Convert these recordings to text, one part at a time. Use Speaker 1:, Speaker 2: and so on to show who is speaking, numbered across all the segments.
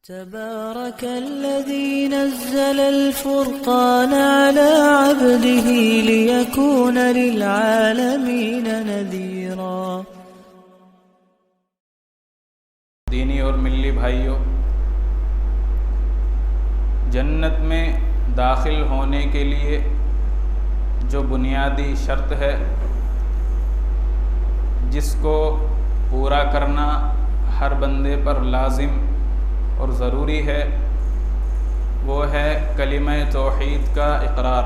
Speaker 1: تبارك الذي نزل الفرقان على عبده ليكون للعالمين نذيرا۔
Speaker 2: دینی اور ملی بھائیوں، جنت میں داخل ہونے کے لیے جو بنیادی شرط ہے جس کو پورا کرنا ہر بندے پر لازم اور ضروری ہے، وہ ہے کلمہ توحید کا اقرار،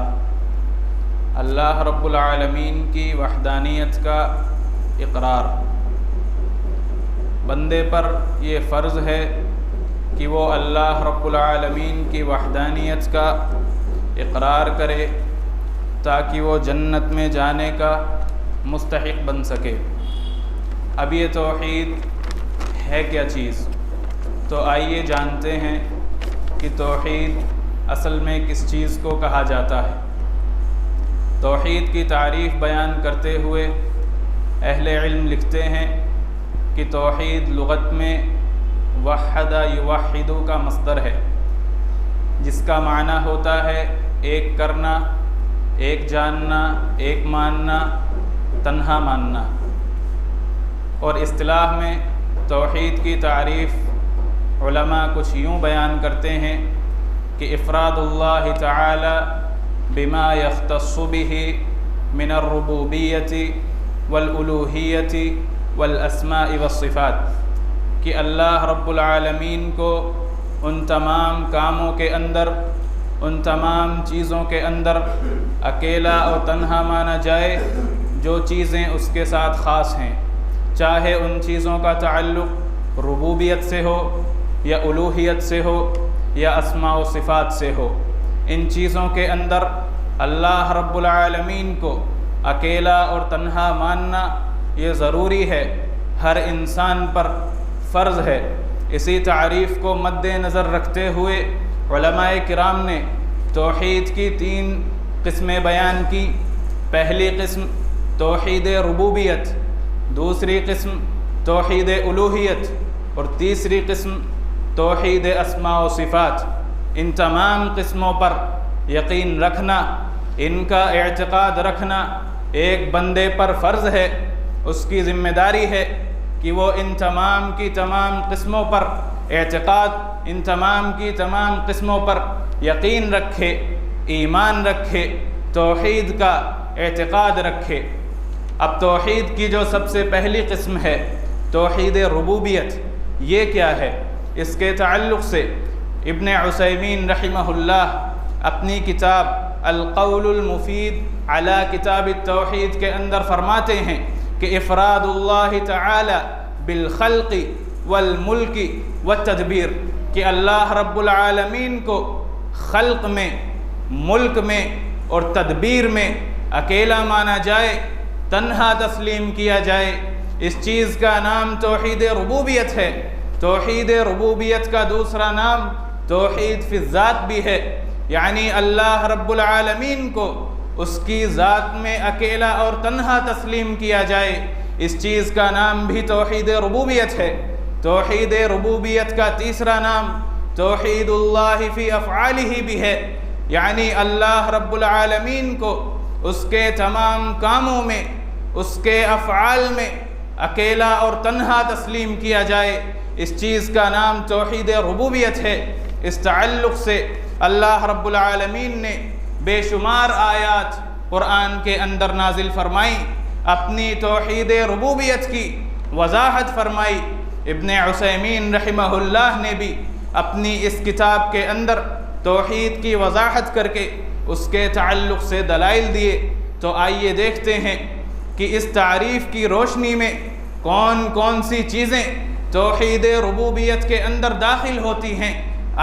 Speaker 2: اللہ رب العالمین کی وحدانیت کا اقرار۔ بندے پر یہ فرض ہے کہ وہ اللہ رب العالمین کی وحدانیت کا اقرار کرے تاکہ وہ جنت میں جانے کا مستحق بن سکے۔ اب یہ توحید ہے کیا چیز؟ تو آئیے جانتے ہیں کہ توحید اصل میں کس چیز کو کہا جاتا ہے۔ توحید کی تعریف بیان کرتے ہوئے اہل علم لکھتے ہیں کہ توحید لغت میں وحد یوحد کا مصدر ہے، جس کا معنی ہوتا ہے ایک کرنا، ایک جاننا، ایک ماننا، تنہا ماننا۔ اور اصطلاح میں توحید کی تعریف علماء کچھ یوں بیان کرتے ہیں کہ افراد اللہ تعالی بما یختص به من الربوبیت والالوہیت والاسماء والصفات، کہ اللہ رب العالمین کو ان تمام کاموں کے اندر، ان تمام چیزوں کے اندر اکیلا اور تنہا مانا جائے جو چیزیں اس کے ساتھ خاص ہیں، چاہے ان چیزوں کا تعلق ربوبیت سے ہو یا الوہیت سے ہو یا اسماء و صفات سے ہو۔ ان چیزوں کے اندر اللہ رب العالمین کو اکیلا اور تنہا ماننا یہ ضروری ہے، ہر انسان پر فرض ہے۔ اسی تعریف کو مد نظر رکھتے ہوئے علماء کرام نے توحید کی 3 قسمیں بیان کی۔ پہلی قسم توحید ربوبیت، دوسری قسم توحید الوہیت، اور تیسری قسم توحید اسماء و صفات۔ ان تمام قسموں پر یقین رکھنا، ان کا اعتقاد رکھنا ایک بندے پر فرض ہے۔ اس کی ذمہ داری ہے کہ وہ ان تمام کی تمام قسموں پر اعتقاد، ان تمام کی تمام قسموں پر یقین رکھے، ایمان رکھے، توحید کا اعتقاد رکھے۔ اب توحید کی جو سب سے پہلی قسم ہے توحید ربوبیت، یہ کیا ہے؟ اس کے تعلق سے ابن عثیمین رحمہ اللہ اپنی کتاب القول المفید علی کتاب التوحید کے اندر فرماتے ہیں کہ افراد اللہ تعالی بالخلق والملک والتدبیر، کہ اللہ رب العالمین کو خلق میں، ملک میں اور تدبیر میں اکیلا مانا جائے، تنہا تسلیم کیا جائے۔ اس چیز کا نام توحید ربوبیت ہے۔ توحید ربوبیت کا دوسرا نام توحید فی الذات بھی ہے، یعنی اللہ رب العالمین کو اس کی ذات میں اکیلا اور تنہا تسلیم کیا جائے۔ اس چیز کا نام بھی توحید ربوبیت ہے۔ توحید ربوبیت کا تیسرا نام توحید اللہ فی افعالہ بھی ہے، یعنی اللہ رب العالمین کو اس کے تمام کاموں میں، اس کے افعال میں اکیلا اور تنہا تسلیم کیا جائے۔ اس چیز کا نام توحید ربوبیت ہے۔ اس تعلق سے اللہ رب العالمین نے بے شمار آیات قرآن کے اندر نازل فرمائی، اپنی توحید ربوبیت کی وضاحت فرمائی۔ ابن عثیمین رحمہ اللہ نے بھی اپنی اس کتاب کے اندر توحید کی وضاحت کر کے اس کے تعلق سے دلائل دیے۔ تو آئیے دیکھتے ہیں کہ اس تعریف کی روشنی میں کون کون سی چیزیں توحید ربوبیت کے اندر داخل ہوتی ہیں۔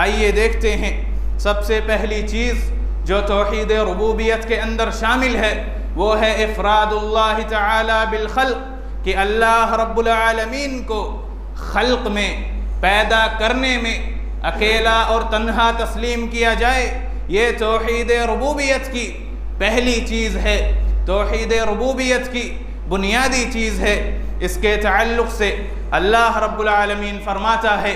Speaker 2: آئیے دیکھتے ہیں۔ سب سے پہلی چیز جو توحید ربوبیت کے اندر شامل ہے وہ ہے افراد اللہ تعالی بالخلق، کہ اللہ رب العالمین کو خلق میں، پیدا کرنے میں اکیلا اور تنہا تسلیم کیا جائے۔ یہ توحید ربوبیت کی پہلی چیز ہے، توحید ربوبیت کی بنیادی چیز ہے۔ اس کے تعلق سے اللہ رب العالمین فرماتا ہے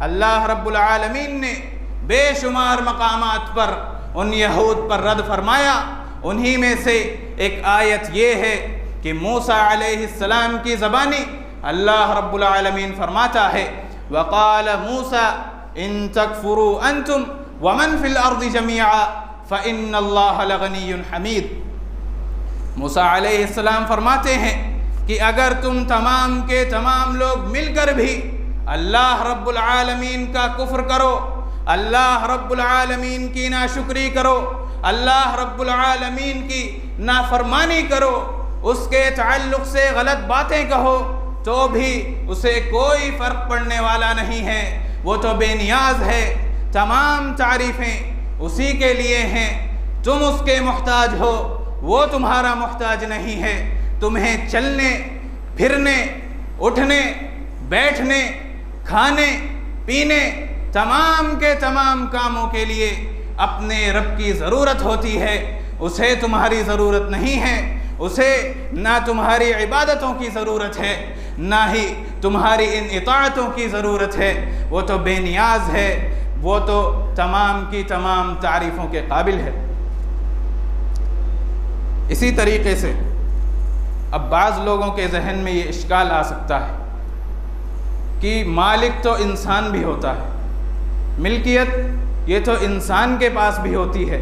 Speaker 2: اللہ رب العالمین نے بے شمار مقامات پر ان یہود پر رد فرمایا۔ انہی میں سے ایک آیت یہ ہے کہ موسیٰ علیہ السلام کی زبانی اللہ رب العالمین فرماتا ہے وَقَالَ مُوسَىٰ إِن تَكْفُرُوا أَنْتُمْ وَمَنْ فِي الْأَرْضِ جَمِيعًا فَإِنَّ اللَّهَ لَغَنِيٌّ حَمِيدٌ۔ موسیٰ علیہ السلام فرماتے ہیں کہ اگر تم تمام کے تمام لوگ مل کر بھی اللہ رب العالمین کا کفر کرو، اللہ رب العالمین کی ناشکری کرو، اللہ رب العالمین کی نافرمانی کرو، اس کے تعلق سے غلط باتیں کہو، تو بھی اسے کوئی فرق پڑنے والا نہیں ہے۔ وہ تو بے نیاز ہے، تمام تعریفیں اسی کے لیے ہیں، تم اس کے محتاج ہو، وہ تمہارا محتاج نہیں ہے۔ تمہیں چلنے پھرنے اٹھنے بیٹھنے کھانے پینے تمام کے تمام کاموں کے لیے اپنے رب کی ضرورت ہوتی ہے، اسے تمہاری ضرورت نہیں ہے، اسے نہ تمہاری عبادتوں کی ضرورت ہے نہ ہی تمہاری ان اطاعتوں کی ضرورت ہے۔ وہ تو بے نیاز ہے، وہ تو تمام کی تمام تعریفوں کے قابل ہے۔ اسی طریقے سے اب بعض لوگوں کے ذہن میں یہ اشکال آ سکتا ہے کہ مالک تو انسان بھی ہوتا ہے، ملکیت یہ تو انسان کے پاس بھی ہوتی ہے۔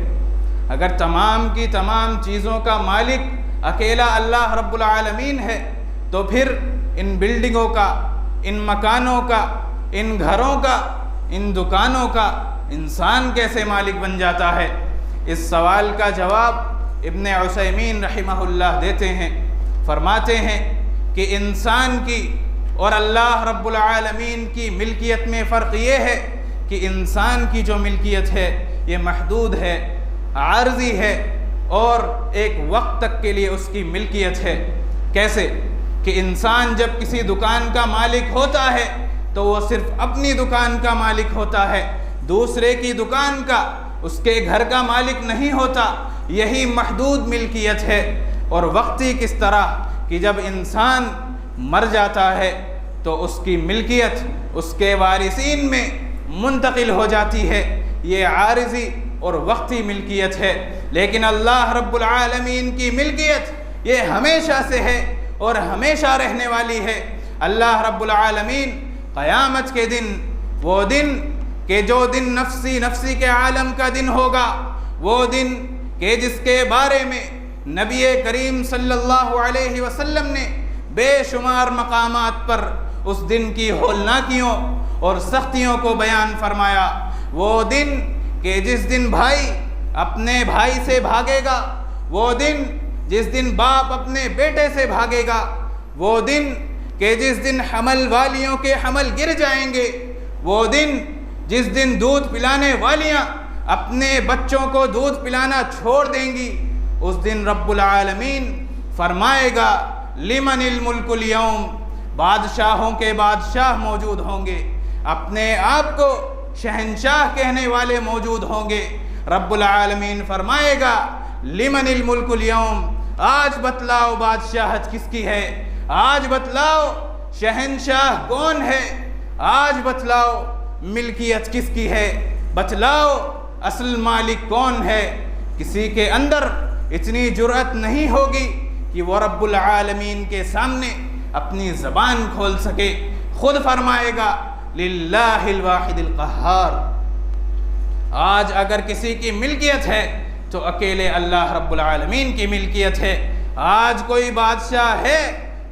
Speaker 2: اگر تمام کی تمام چیزوں کا مالک اکیلا اللہ رب العالمین ہے تو پھر ان بلڈنگوں کا، ان مکانوں کا، ان گھروں کا، ان دکانوں کا انسان کیسے مالک بن جاتا ہے؟ اس سوال کا جواب ابن عثیمین رحمہ اللہ دیتے ہیں، فرماتے ہیں کہ انسان کی اور اللہ رب العالمین کی ملکیت میں فرق یہ ہے کہ انسان کی جو ملکیت ہے یہ محدود ہے، عارضی ہے، اور ایک وقت تک کے لیے اس کی ملکیت ہے۔ کیسے کہ انسان جب کسی دکان کا مالک ہوتا ہے تو وہ صرف اپنی دکان کا مالک ہوتا ہے، دوسرے کی دکان کا، اس کے گھر کا مالک نہیں ہوتا۔ یہی محدود ملکیت ہے۔ اور وقتی کس طرح کہ جب انسان مر جاتا ہے تو اس کی ملکیت اس کے وارثین میں منتقل ہو جاتی ہے، یہ عارضی اور وقتی ملکیت ہے۔ لیکن اللہ رب العالمین کی ملکیت یہ ہمیشہ سے ہے اور ہمیشہ رہنے والی ہے۔ اللہ رب العالمین قیامت کے دن، وہ دن کہ جو دن نفسی نفسی کے عالم کا دن ہوگا، وہ دن کہ جس کے بارے میں نبی کریم صلی اللہ علیہ وسلم نے بے شمار مقامات پر اس دن کی ہولناکیوں اور سختیوں کو بیان فرمایا۔ وہ دن کہ جس دن بھائی اپنے بھائی سے بھاگے گا، وہ دن جس دن باپ اپنے بیٹے سے بھاگے گا، وہ دن کہ جس دن حمل والیوں کے حمل گر جائیں گے، وہ دن جس دن دودھ پلانے والیاں اپنے بچوں کو دودھ پلانا چھوڑ دیں گی، اس دن رب العالمین فرمائے گا لمن الملک اليوم، بادشاہوں کے بادشاہ موجود ہوں گے، اپنے آپ کو شہنشاہ کہنے والے موجود ہوں گے۔ رب العالمین فرمائے گا لمن الملک اليوم، آج بتلاؤ بادشاہت کس کی ہے، آج بتلاؤ شہنشاہ کون ہے، آج بتلاؤ ملکیت کس کی ہے، بتلاؤ اصل مالک کون ہے۔ کسی کے اندر اتنی جرأت نہیں ہوگی کہ وہ رب العالمین کے سامنے اپنی زبان کھول سکے۔ خود فرمائے گا للہ الواحد القہار۔ آج اگر کسی کی ملکیت ہے تو اکیلے اللہ رب العالمین کی ملکیت ہے۔ آج کوئی بادشاہ ہے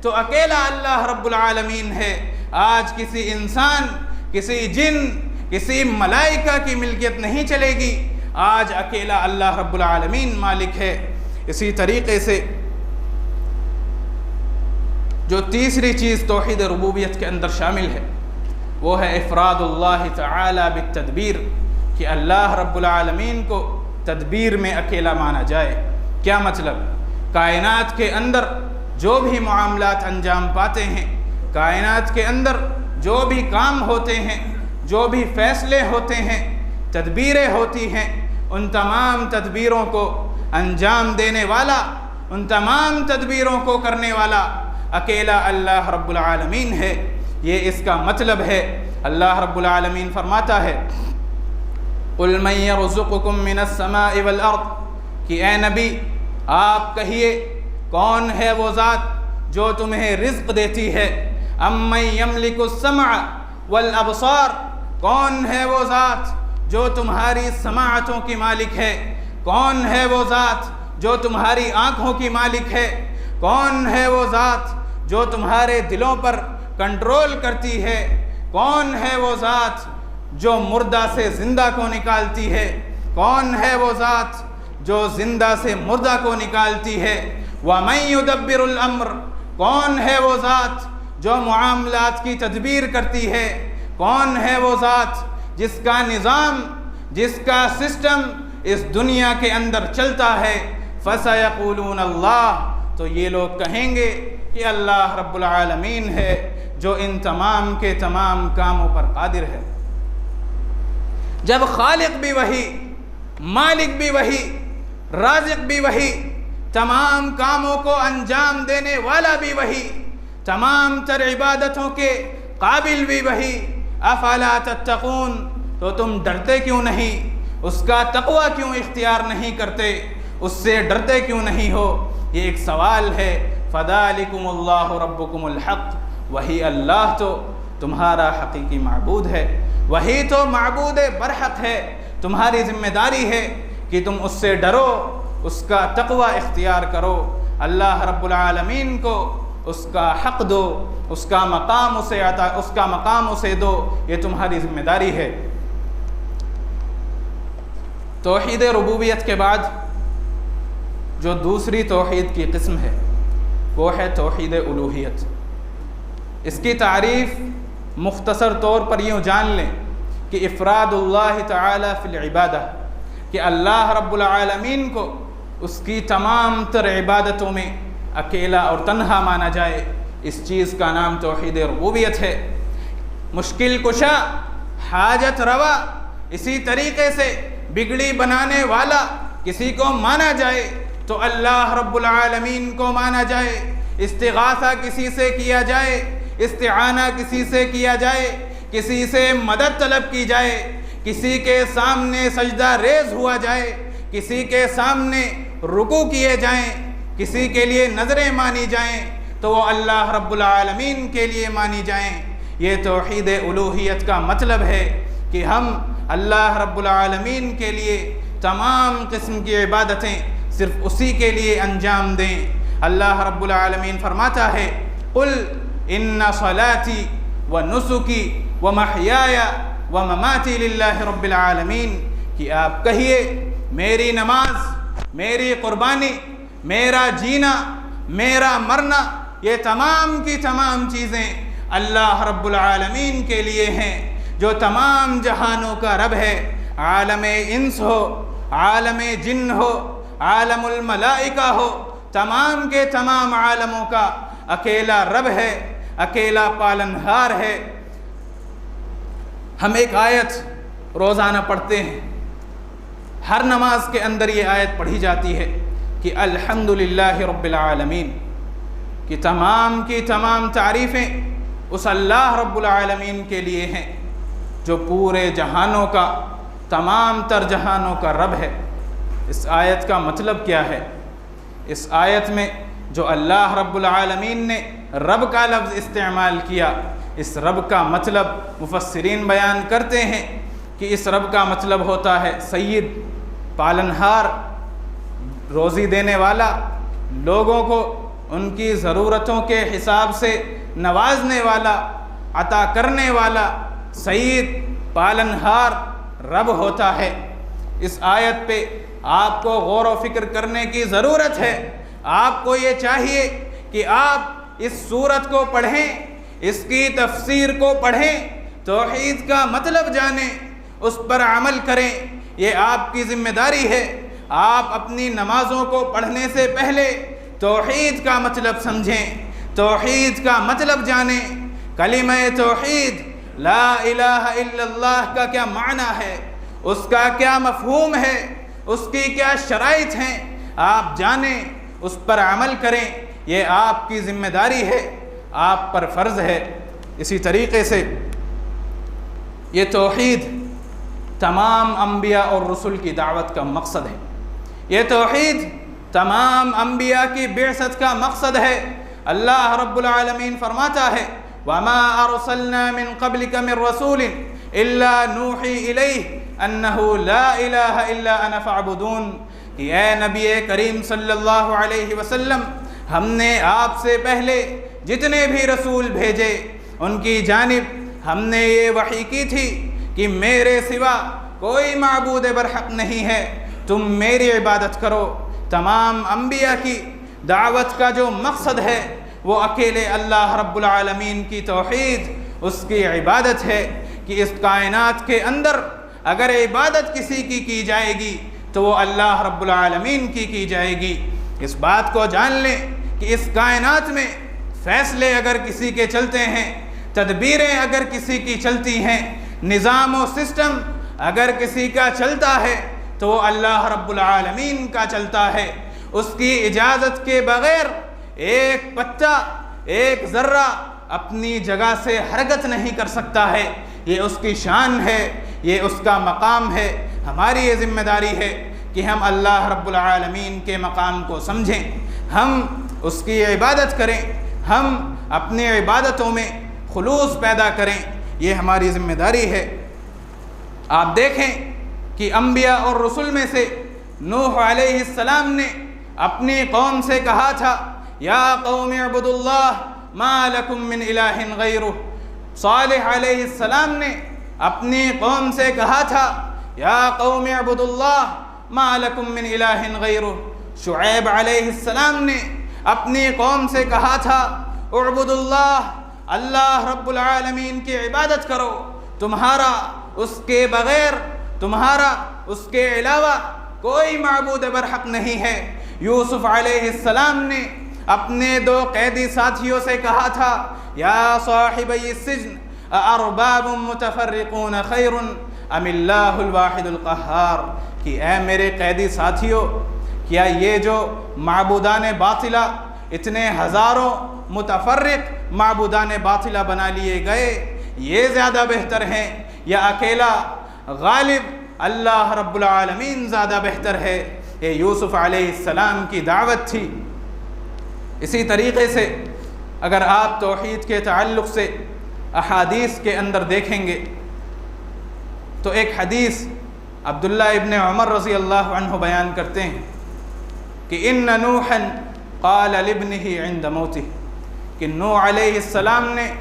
Speaker 2: تو اکیلا اللہ رب العالمین ہے۔ آج کسی انسان، کسی جن، کسی ملائکہ کی ملکیت نہیں چلے گی، آج اکیلا اللہ رب العالمین مالک ہے۔ اسی طریقے سے جو تیسری چیز توحید ربوبیت کے اندر شامل ہے وہ ہے افراد اللہ تعالی بالتدبیر، کہ اللہ رب العالمین کو تدبیر میں اکیلا مانا جائے۔ کیا مطلب؟ کائنات کے اندر جو بھی معاملات انجام پاتے ہیں، کائنات کے اندر جو بھی کام ہوتے ہیں، جو بھی فیصلے ہوتے ہیں، تدبیریں ہوتی ہیں، ان تمام تدبیروں کو انجام دینے والا، ان تمام تدبیروں کو کرنے والا اکیلا اللہ رب العالمین ہے۔ یہ اس کا مطلب ہے۔ اللہ رب العالمین فرماتا ہے قُلْ مَنْ يَرْزُقُكُم مِّنَ السَّمَاءِ وَالْأَرْضِ کہ اے نبی آپ کہیے کون ہے وہ ذات جو تمہیں رزق دیتی ہے، أَمَّن يَمْلِكُ السَّمْعَ وَالْأَبْصَارَ کون ہے وہ ذات جو تمہاری سماعتوں کی مالک ہے، کون ہے وہ ذات جو تمہاری آنکھوں کی مالک ہے، کون ہے وہ ذات جو تمہارے دلوں پر کنٹرول کرتی ہے، کون ہے وہ ذات جو مردہ سے زندہ کو نکالتی ہے، کون ہے وہ ذات جو زندہ سے مردہ کو نکالتی ہے، وَمَن يُدَبِّرُ الْأَمْرَ کون ہے وہ ذات جو معاملات کی تدبیر کرتی ہے، کون ہے وہ ذات جس کا نظام، جس کا سسٹم اس دنیا کے اندر چلتا ہے، فَسَيَقُولُونَ اللَّهُ تو یہ لوگ کہیں گے کہ اللہ رب العالمین ہے جو ان تمام کے تمام کاموں پر قادر ہے۔ جب خالق بھی وہی، مالک بھی وہی، رازق بھی وہی، تمام کاموں کو انجام دینے والا بھی وہی، تمام تر عبادتوں کے قابل بھی وہی، افلا تتقون تو تم ڈرتے کیوں نہیں، اس کا تقوی کیوں اختیار نہیں کرتے، اس سے ڈرتے کیوں نہیں ہو؟ یہ ایک سوال ہے۔ فذالکم اللہ ربکم الحق وہی اللہ تو تمہارا حقیقی معبود ہے، وہی تو معبود برحق ہے، تمہاری ذمہ داری ہے کہ تم اس سے ڈرو، اس کا تقوی اختیار کرو، اللہ رب العالمین کو اس کا حق دو، اس کا مقام اسے عطا، اس کا مقام اسے دو، یہ تمہاری ذمہ داری ہے۔ توحید ربوبیت کے بعد جو دوسری توحید کی قسم ہے وہ ہے توحید الوہیت۔ اس کی تعریف مختصر طور پر یوں جان لیں کہ افراد اللہ تعالی فی العبادہ، کہ اللہ رب العالمین کو اس کی تمام تر عبادتوں میں اکیلا اور تنہا مانا جائے، اس چیز کا نام توحید ربوبیت ہے۔ مشکل کشا، حاجت روا، اسی طریقے سے بگڑی بنانے والا کسی کو مانا جائے تو اللہ رب العالمین کو مانا جائے، استغاثہ کسی سے کیا جائے، استعانہ کسی سے کیا جائے، کسی سے مدد طلب کی جائے، کسی کے سامنے سجدہ ریز ہوا جائے، کسی کے سامنے رکوع کیے جائیں، کسی کے لیے نظریں مانی جائیں تو وہ اللہ رب العالمین کے لیے مانی جائیں۔ یہ توحید الوہیت کا مطلب ہے کہ ہم اللہ رب العالمین کے لیے تمام قسم کی عبادتیں صرف اسی کے لیے انجام دیں۔ اللہ رب العالمین فرماتا ہے قُلْ إِنَّ صَلَاتِي وَنُسُكِي وَمَحْيَايَ وَمَمَاتِي لِلَّهِ رَبِّ الْعَالَمِينَ کہ آپ کہیے میری نماز، میری قربانی، میرا جینا، میرا مرنا، یہ تمام کی تمام چیزیں اللہ رب العالمین کے لیے ہیں جو تمام جہانوں کا رب ہے۔ عالم انس ہو، عالم جن ہو، عالم الملائکہ ہو، تمام کے تمام عالموں کا اکیلا رب ہے، اکیلا پالنہار ہے۔ ہم ایک آیت روزانہ پڑھتے ہیں، ہر نماز کے اندر یہ آیت پڑھی جاتی ہے کہ الحمدللہ رب العالمین، کہ تمام کی تمام تعریفیں اس اللہ رب العالمین کے لیے ہیں جو پورے جہانوں کا، تمام تر جہانوں کا رب ہے۔ اس آیت کا مطلب کیا ہے؟ اس آیت میں جو اللہ رب العالمین نے رب کا لفظ استعمال کیا، اس رب کا مطلب مفسرین بیان کرتے ہیں کہ اس رب کا مطلب ہوتا ہے سید، پالنہار، روزی دینے والا، لوگوں کو ان کی ضرورتوں کے حساب سے نوازنے والا، عطا کرنے والا، سید، پالنہار رب ہوتا ہے۔ اس آیت پہ آپ کو غور و فکر کرنے کی ضرورت ہے۔ آپ کو یہ چاہیے کہ آپ اس سورت کو پڑھیں، اس کی تفسیر کو پڑھیں، توحید کا مطلب جانیں، اس پر عمل کریں، یہ آپ کی ذمہ داری ہے۔ آپ اپنی نمازوں کو پڑھنے سے پہلے توحید کا مطلب سمجھیں، توحید کا مطلب جانیں، کلمہ توحید لا الہ الا اللہ کا کیا معنی ہے، اس کا کیا مفہوم ہے، اس کی کیا شرائط ہیں، آپ جانیں، اس پر عمل کریں، یہ آپ کی ذمہ داری ہے، آپ پر فرض ہے۔ اسی طریقے سے یہ توحید تمام انبیاء اور رسول کی دعوت کا مقصد ہے، یہ توحید تمام انبیاء کی بعثت کا مقصد ہے۔ اللہ رب العالمین فرماتا ہے وَمَا أَرْسَلْنَا مِن قَبْلِكَ مِن رَّسُولٍ إِلَّا نُوحِي إِلَيْهِ أَنَّهُ لَا إِلَٰهَ إِلَّا أَنَا فَاعْبُدُونِ کہ اے نبی کریم صلی اللہ علیہ وسلم، ہم نے آپ سے پہلے جتنے بھی رسول بھیجے ان کی جانب ہم نے یہ وحی کی تھی کہ میرے سوا کوئی معبود برحق نہیں ہے، تم میری عبادت کرو۔ تمام انبیاء کی دعوت کا جو مقصد ہے وہ اکیلے اللہ رب العالمین کی توحید، اس کی عبادت ہے کہ اس کائنات کے اندر اگر عبادت کسی کی جائے گی تو وہ اللہ رب العالمین کی جائے گی۔ اس بات کو جان لیں کہ اس کائنات میں فیصلے اگر کسی کے چلتے ہیں، تدبیریں اگر کسی کی چلتی ہیں، نظام و سسٹم اگر کسی کا چلتا ہے تو وہ اللہ رب العالمین کا چلتا ہے۔ اس کی اجازت کے بغیر ایک پتا، ایک ذرہ اپنی جگہ سے حرکت نہیں کر سکتا ہے۔ یہ اس کی شان ہے، یہ اس کا مقام ہے۔ ہماری یہ ذمہ داری ہے کہ ہم اللہ رب العالمین کے مقام کو سمجھیں، ہم اس کی عبادت کریں، ہم اپنی عبادتوں میں خلوص پیدا کریں، یہ ہماری ذمہ داری ہے۔ آپ دیکھیں کہ انبیاء اور رسول میں سے نوح علیہ السلام نے اپنی قوم سے کہا تھا یا قوم اعبدوا اللہ ما لکم من الہ غیرہ۔ صالح علیہ السلام نے اپنی قوم سے کہا تھا یا قوم اعبدوا اللہ ما لکم من الہ غیرہ۔ شعیب علیہ السلام نے اپنی قوم سے کہا تھا اعبدوا اللہ، اللہ رب العالمین کی عبادت کرو، تمہارا اس کے بغیر، تمہارا اس کے علاوہ کوئی معبود برحق نہیں ہے۔ یوسف علیہ السلام نے اپنے دو قیدی ساتھیوں سے کہا تھا یا صاحبی السجن اارباب متفرقون خیر ام اللہ الواحد القہار، کہ اے میرے قیدی ساتھیوں، کیا یہ جو معبودان باطلہ، اتنے ہزاروں متفرق معبودان باطلہ بنا لیے گئے، یہ زیادہ بہتر ہیں یا اکیلا غالب اللہ رب العالمین زیادہ بہتر ہے؟ یہ یوسف علیہ السلام کی دعوت تھی۔ اسی طریقے سے اگر آپ توحید کے تعلق سے احادیث کے اندر دیکھیں گے تو ایک حدیث عبداللہ ابن عمر رضی اللہ عنہ بیان کرتے ہیں کہ ان نوحا قال لابنہ عند موتہ، کہ نوح علیہ السلام نے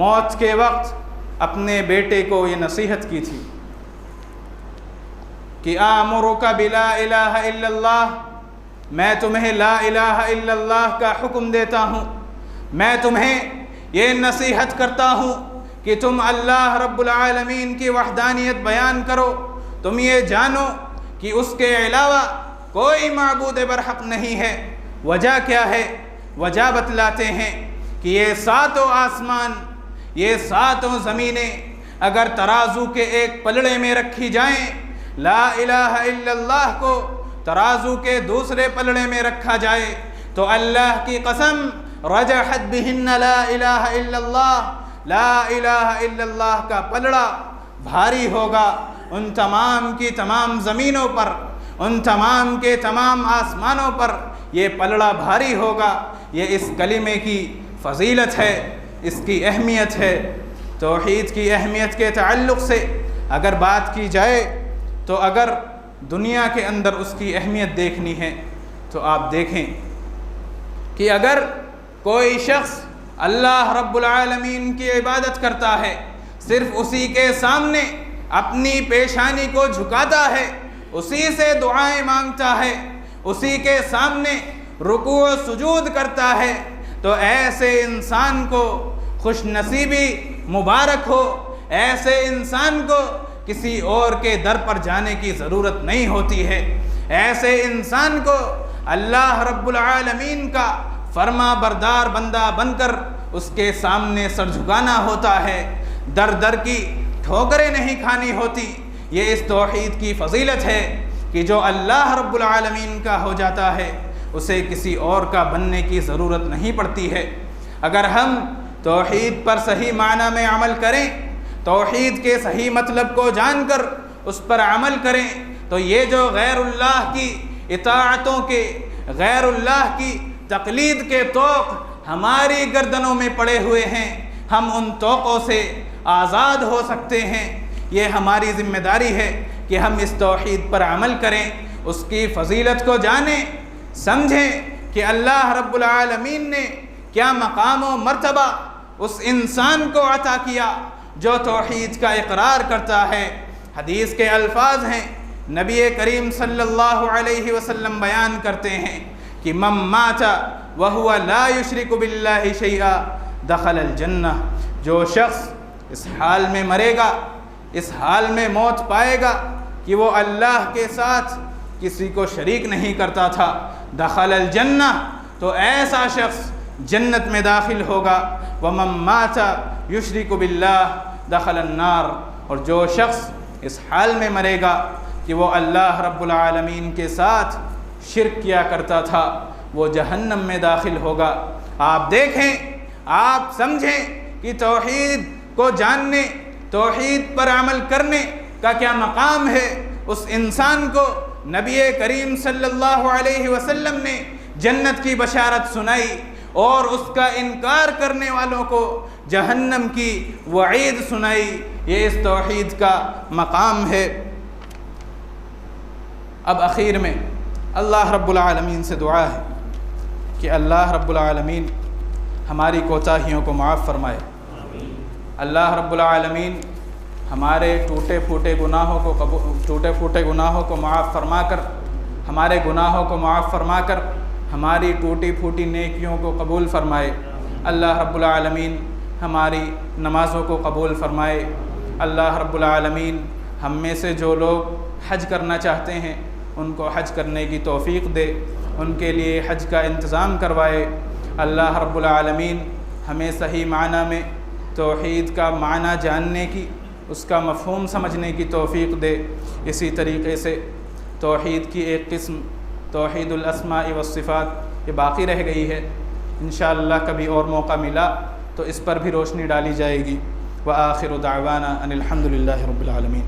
Speaker 2: موت کے وقت اپنے بیٹے کو یہ نصیحت کی تھی کہ آمرک بلا الہ الا اللہ، میں تمہیں لا الہ الا اللہ کا حکم دیتا ہوں، میں تمہیں یہ نصیحت کرتا ہوں کہ تم اللہ رب العالمین کی وحدانیت بیان کرو، تم یہ جانو کہ اس کے علاوہ کوئی معبود برحق نہیں ہے۔ وجہ کیا ہے؟ وجہ بتلاتے ہیں کہ یہ ساتوں آسمان، یہ ساتوں زمینیں اگر ترازو کے ایک پلڑے میں رکھی جائیں، لا الہ الا اللہ کو ترازو کے دوسرے پلڑے میں رکھا جائے تو اللہ کی قسم رجحت بہن لا الہ الا اللہ، لا الہ الا اللہ کا پلڑا بھاری ہوگا ان تمام کی تمام زمینوں پر، ان تمام کے تمام آسمانوں پر یہ پلڑا بھاری ہوگا۔ یہ اس کلمے کی فضیلت ہے، اس کی اہمیت ہے۔ توحید کی اہمیت کے تعلق سے اگر بات کی جائے تو اگر دنیا کے اندر اس کی اہمیت دیکھنی ہے تو آپ دیکھیں کہ اگر کوئی شخص اللہ رب العالمین کی عبادت کرتا ہے، صرف اسی کے سامنے اپنی پیشانی کو جھکاتا ہے، اسی سے دعائیں مانگتا ہے، اسی کے سامنے رکوع و سجود کرتا ہے، تو ایسے انسان کو خوش نصیبی مبارک ہو، ایسے انسان کو کسی اور کے در پر جانے کی ضرورت نہیں ہوتی ہے۔ ایسے انسان کو اللہ رب العالمین کا فرما بردار بندہ بن کر اس کے سامنے سر جھکانا ہوتا ہے، در در کی ٹھوکریں نہیں کھانی ہوتی۔ یہ اس توحید کی فضیلت ہے کہ جو اللہ رب العالمین کا ہو جاتا ہے اسے کسی اور کا بننے کی ضرورت نہیں پڑتی ہے۔ اگر ہم توحید پر صحیح معنی میں عمل کریں توحید کے صحیح مطلب کو جان کر اس پر عمل کریں تو یہ جو غیر اللہ کی اطاعتوں کے، غیر اللہ کی تقلید کے طوق ہماری گردنوں میں پڑے ہوئے ہیں، ہم ان طوقوں سے آزاد ہو سکتے ہیں۔ یہ ہماری ذمہ داری ہے کہ ہم اس توحید پر عمل کریں، اس کی فضیلت کو جانیں، سمجھیں کہ اللہ رب العالمین نے کیا مقام و مرتبہ اس انسان کو عطا کیا جو توحید کا اقرار کرتا ہے۔ حدیث کے الفاظ ہیں، نبی کریم صلی اللہ علیہ وسلم بیان کرتے ہیں کہ من مات وہو لا یشرک باللہ شیئا دخل الجنہ، جو شخص اس حال میں مرے گا، اس حال میں موت پائے گا کہ وہ اللہ کے ساتھ کسی کو شریک نہیں کرتا تھا، دخل الجنہ، تو ایسا شخص جنت میں داخل ہوگا۔ ومن مات یشرک باللہ دخل النار، اور جو شخص اس حال میں مرے گا کہ وہ اللہ رب العالمین کے ساتھ شرک کیا کرتا تھا، وہ جہنم میں داخل ہوگا۔ آپ دیکھیں، آپ سمجھیں کہ توحید کو جاننے، توحید پر عمل کرنے کا کیا مقام ہے۔ اس انسان کو نبی کریم صلی اللہ علیہ وسلم نے جنت کی بشارت سنائی، اور اس کا انکار کرنے والوں کو جہنم کی وعید سنائی۔ یہ اس توحید کا مقام ہے۔ اب اخیر میں اللہ رب العالمین سے دعا ہے کہ اللہ رب العالمین ہماری کوتاہیوں کو معاف فرمائے۔ اللہ رب العالمین ہمارے ٹوٹے پھوٹے گناہوں کو معاف فرما کر، ہمارے گناہوں کو معاف فرما کر ہماری ٹوٹی پھوٹی نیکیوں کو قبول فرمائے۔ اللہ رب العالمین ہماری نمازوں کو قبول فرمائے۔ اللہ رب العالمین ہم میں سے جو لوگ حج کرنا چاہتے ہیں ان کو حج کرنے کی توفیق دے، ان کے لیے حج کا انتظام کروائے۔ اللہ رب العالمین ہمیں صحیح معنی میں توحید کا معنی جاننے کی، اس کا مفہوم سمجھنے کی توفیق دے۔ اسی طریقے سے توحید کی ایک قسم توحید الاسماء والصفات یہ باقی رہ گئی ہے، انشاءاللہ کبھی اور موقع ملا تو اس پر بھی روشنی ڈالی جائے گی۔ وآخر دعوانا ان الحمدللہ رب العالمین۔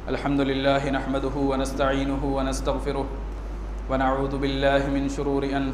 Speaker 2: الحمدللہ نحمده ونستعینه ونستغفره ونعوذ باللہ من شرور انفسنا